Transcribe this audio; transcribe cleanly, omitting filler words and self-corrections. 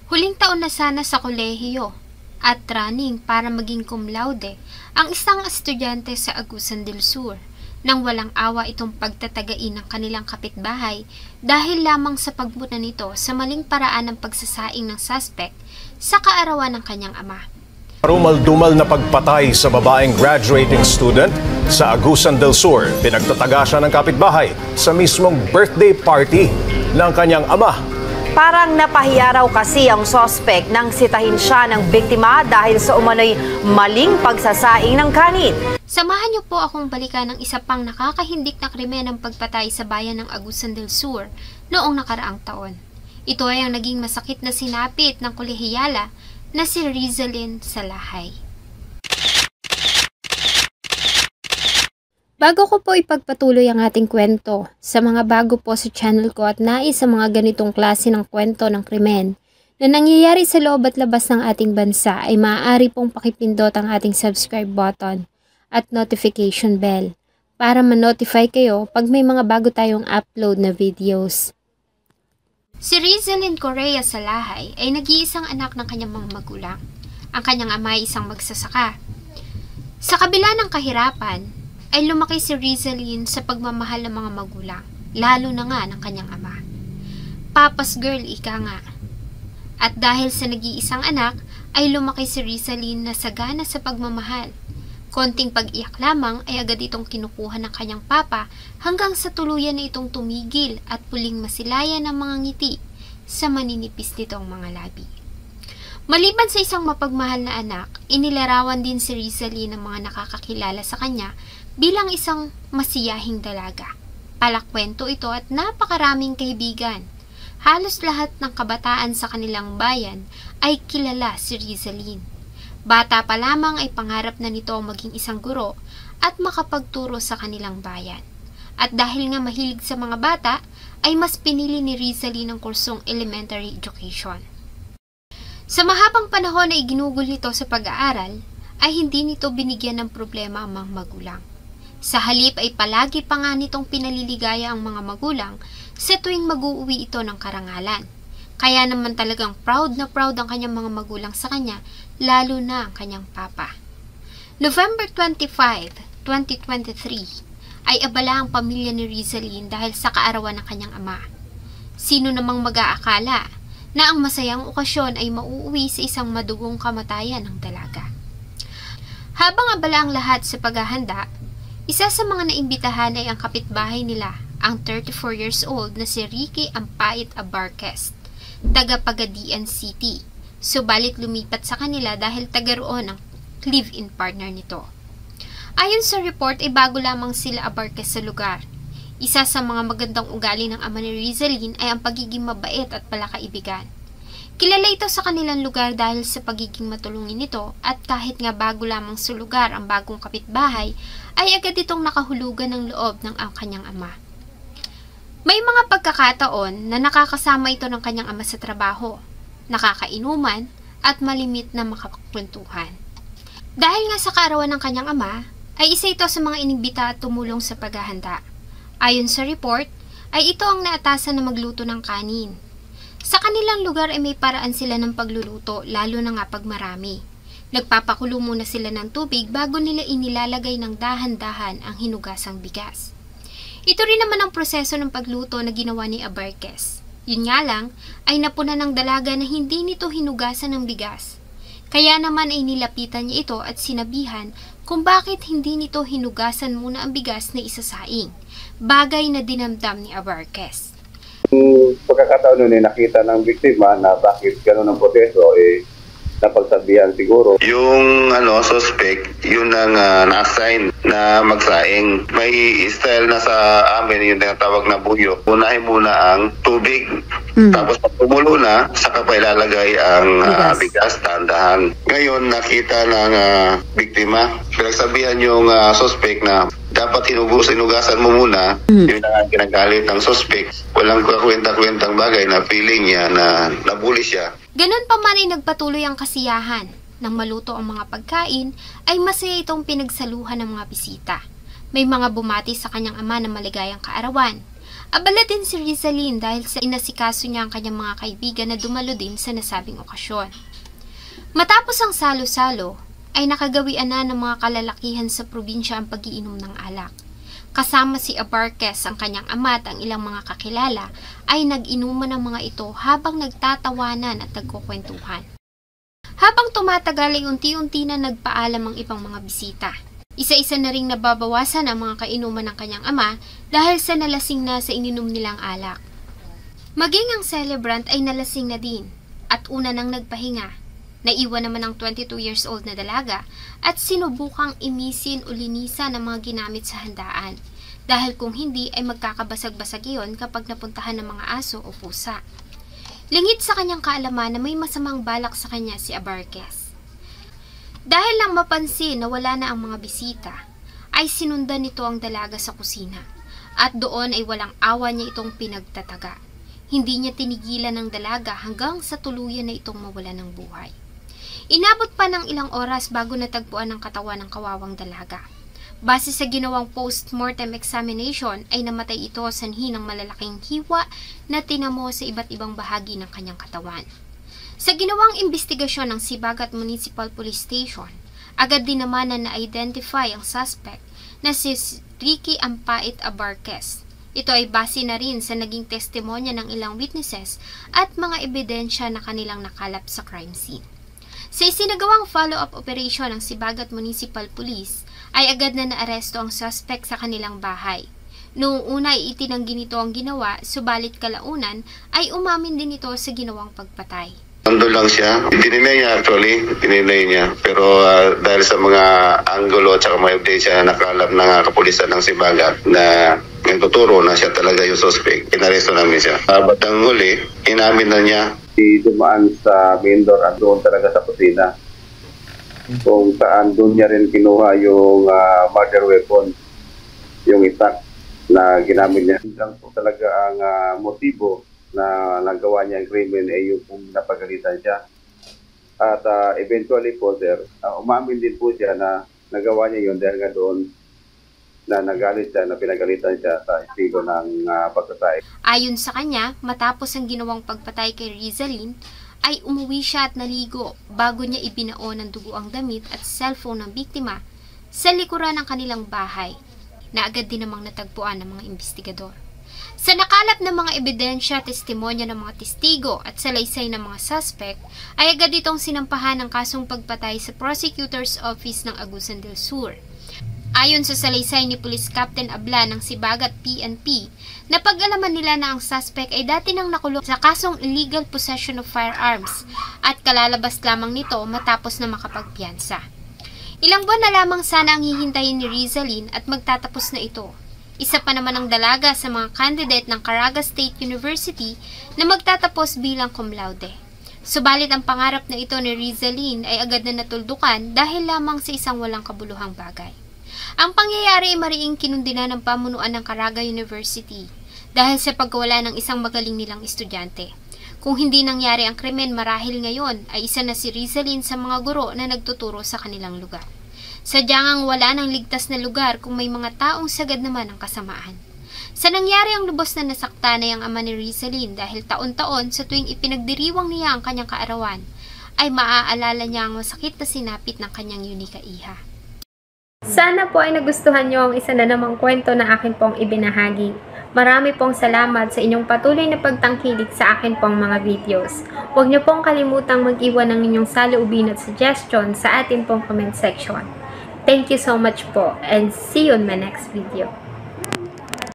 Huling taon na sana sa kolehiyo at running para maging cum laude ang isang estudyante sa Agusan del Sur nang walang awa itong pagtatagain ng kanilang kapitbahay dahil lamang sa pagmuna nito sa maling paraan ng pagsasaing ng suspect sa kaarawan ng kanyang ama. Rumal-dumal na pagpatay sa babaeng graduating student sa Agusan del Sur. Pinagtataga siya ng kapitbahay sa mismong birthday party ng kanyang ama. Parang napahiya raw kasi ang suspect nang sitahin siya ng biktima dahil sa umano'y maling pagsasaing ng kanin. Samahan niyo po akong balikan ng isa pang nakakahindik na krimen ng pagpatay sa bayan ng Agusan del Sur noong nakaraang taon. Ito ay ang naging masakit na sinapit ng kolehiyala na si Rizalyn Salahay. Bago ko po ipagpatuloy ang ating kwento, sa mga bago po sa channel ko at nais sa mga ganitong klase ng kwento ng krimen na nangyayari sa loob at labas ng ating bansa ay maaari pong pakipindot ang ating subscribe button at notification bell para ma-notify kayo pag may mga bago tayong upload na videos. Si Rizalyn Correa Salahay ay nag-iisang anak ng kanyang mga magulang. Ang kanyang ama ay isang magsasaka. Sa kabila ng kahirapan, ay lumaki si Rizalyn sa pagmamahal ng mga magulang, lalo na nga ng kanyang ama. Papa's girl ika nga. At dahil sa nag-iisang anak, ay lumaki si Rizalyn na sagana sa pagmamahal. Konting pag-iyak lamang ay agad itong kinukuha ng kanyang papa hanggang sa tuluyan na itong tumigil at puling masilayan ng mga ngiti sa maninipis nitong mga labi. Maliban sa isang mapagmahal na anak, inilarawan din si Rizalyn ng mga nakakakilala sa kanya bilang isang masiyahing dalaga. Palakwento ito at napakaraming kaibigan. Halos lahat ng kabataan sa kanilang bayan ay kilala si Rizalyn. Bata pa lamang ay pangarap na nito maging isang guro at makapagturo sa kanilang bayan. At dahil nga mahilig sa mga bata, ay mas pinili ni Rizalyn ang kursong elementary education. Sa mahabang panahon na iginugol nito sa pag-aaral, ay hindi nito binigyan ng problema ang mga magulang. Sa halip ay palagi pa nga nitong pinaliligaya ang mga magulang sa tuwing mag-uuwi ito ng karangalan. Kaya naman talagang proud na proud ang kanyang mga magulang sa kanya, lalo na ang kanyang papa. November 25, 2023 ay abala ang pamilya ni Rizalyn dahil sa kaarawan ng kanyang ama. Sino namang mag-aakala na ang masayang okasyon ay mauuwi sa isang madugong kamatayan ng dalaga. Habang abala ang lahat sa paghahanda, isa sa mga naimbitahan ay ang kapitbahay nila, ang 34 years old na si Ricky Ampait Abarquez, taga Pagadian City. Subalit lumipat sa kanila dahil taga roon ang live-in partner nito. Ayon sa report ay bago lamang sila Abarquez sa lugar. Isa sa mga magandang ugali ng ama ni Rizalyn ay ang pagiging mabait at palakaibigan. Kilala ito sa kanilang lugar dahil sa pagiging matulungin nito at kahit nga bago lamang sa lugar ang bagong kapitbahay ay agad itong nakahulugan ng loob ng kanyang ama. May mga pagkakataon na nakakasama ito ng kanyang ama sa trabaho, nakakainuman at malimit na makakwentuhan. Dahil nga sa kaarawan ng kanyang ama, ay isa ito sa mga inimbita at tumulong sa paghahanda. Ayon sa report, ay ito ang naatasan na magluto ng kanin. Sa kanilang lugar ay may paraan sila ng pagluluto, lalo na nga pag marami. Nagpapakulo muna sila ng tubig bago nila inilalagay ng dahan-dahan ang hinugasang bigas. Ito rin naman ang proseso ng pagluto na ginawa ni Abarquez. Yun nga lang, ay napuna ng dalaga na hindi nito hinugasan ng bigas. Kaya naman ay nilapitan niya ito at sinabihan kung bakit hindi nito hinugasan muna ang bigas na isasaing, bagay na dinamdam ni Abarquez. Pagkakataon nun nakita ng biktima na bakit gano'n ang proseso, napagsabihan siguro. Yung suspect, yun ang na-assign na magsaing. May style na sa amin yung tinatawag na buyo. Unahin muna ang tubig. Tapos pag tumulo na, saka pa ilalagay ang bigas, tandahan. Ngayon, nakita ng biktima. Pinagsabihan yung suspect na dapat hinugasan mo muna. Yun ang ginagalit ng suspect. Walang kwenta-kwentang bagay na feeling niya na nabuli siya. Ganon pa man ay nagpatuloy ang kasiyahan. Nang maluto ang mga pagkain, ay masaya itong pinagsaluhan ng mga bisita. May mga bumati sa kanyang ama na maligayang kaarawan. Abala din si Rizalin dahil sa inasikaso niya ang kanyang mga kaibigan na dumalo din sa nasabing okasyon. Matapos ang salo-salo, ay nakagawian na ng mga kalalakihan sa probinsya ang pag-iinom ng alak. Kasama si Abarquez, ang kanyang ama at ang ilang mga kakilala, ay nag-inuman ng mga ito habang nagtatawanan at nagkukwentuhan. Habang tumatagal ay unti-unti na nagpaalam ang ibang mga bisita. Isa-isa na ring nababawasan ang mga kainuman ng kanyang ama dahil sa nalasing na sa ininom nilang alak. Maging ang celebrant ay nalasing na din at una nang nagpahinga. Naiwan naman ang 22 years old na dalaga at sinubukang imisin o linisan ang mga ginamit sa handaan dahil kung hindi ay magkakabasag-basag iyon kapag napuntahan ng mga aso o pusa. Lingid sa kanyang kaalaman na may masamang balak sa kanya si Abarquez. Dahil lang mapansin na wala na ang mga bisita, ay sinundan nito ang dalaga sa kusina at doon ay walang awa niya itong pinagtataga. Hindi niya tinigilan ng dalaga hanggang sa tuluyan na itong mawala ng buhay. Inabot pa ng ilang oras bago natagpuan ang katawan ng kawawang dalaga. Base sa ginawang post-mortem examination ay namatay ito sanhi ng malalaking hiwa na tinamo sa iba't ibang bahagi ng kanyang katawan. Sa ginawang investigasyon ng Sibagat Municipal Police Station, agad din naman na na-identify ang suspect na si Ricky Ampait Abarquez. Ito ay base na rin sa naging testimonya ng ilang witnesses at mga ebidensya na kanilang nakalap sa crime scene. Sa isinagawang follow-up operation ng Sibagat Municipal Police, ay agad na naaresto ang suspect sa kanilang bahay. Noong una ay itinanggi nito ang ginawa, subalit kalaunan ay umamin din ito sa ginawang pagpatay. Ando lang siya. Dininay niya actually. Dininay niya. Pero dahil sa mga anggulo at saka mga ebidensya na nakalap ng kapulisan ng Sibagat na nagtuturo na siya talaga yung suspect, inaresto namin siya. Batang huli, inamin na niya. Dumaan sa main door at doon talaga sa kusina. Kung saan doon niya rin kinuha yung murder weapon, yung itak na ginamit niya. Lang po talaga ang motibo na nagawa niya ang krimen ay yung kung napagalitan siya. At eventually po sir, umamin din po siya na nagawa niya yun dahil nga doon na nagalit siya, na pinagalitan siya sa estilo ng pagpatay. Ayon sa kanya, matapos ang ginawang pagpatay kay Rizalin, ay umuwi siya at naligo bago niya ibinao ng dugo ang damit at cellphone ng biktima sa likuran ng kanilang bahay, na agad din namang natagpuan ng mga investigador. Sa nakalap ng mga ebidensya, testimonya ng mga testigo at salaysay ng mga suspect, ay agad itong sinampahan ng kasong pagpatay sa Prosecutor's Office ng Agusan del Sur. Ayon sa salaysay ni Police Captain Abla ng Sibagat PNP, napag-alaman nila na ang suspect ay dati nang nakulong sa kasong illegal possession of firearms at kalalabas lamang nito matapos na makapagpiyansa. Ilang buwan na lamang sana ang hihintayin ni Rizalin at magtatapos na ito. Isa pa naman ang dalaga sa mga candidate ng Caraga State University na magtatapos bilang cum laude. Subalit ang pangarap na ito ni Rizalin ay agad na natuldukan dahil lamang sa isang walang kabuluhang bagay. Ang pangyayari ay mariing kinundina ng pamunuan ng Caraga University dahil sa pagkawala ng isang magaling nilang estudyante. Kung hindi nangyari ang krimen marahil ngayon ay isa na si Rizalin sa mga guro na nagtuturo sa kanilang lugar. Sadyang ang wala ng ligtas na lugar kung may mga taong sagad naman ang kasamaan. Sa nangyari ang lubos na nasaktan ay ang ama ni Rizalin dahil taon-taon sa tuwing ipinagdiriwang niya ang kanyang kaarawan ay maaalala niya ang masakit na sinapit ng kanyang unika iha. Sana po ay nagustuhan niyo ang isa na namang kwento na akin pong ibinahagi. Marami pong salamat sa inyong patuloy na pagtangkilik sa akin pong mga videos. Huwag niyo pong kalimutang mag-iwan ng inyong saloobin at suggestion sa atin pong comment section. Thank you so much po and see you in my next video.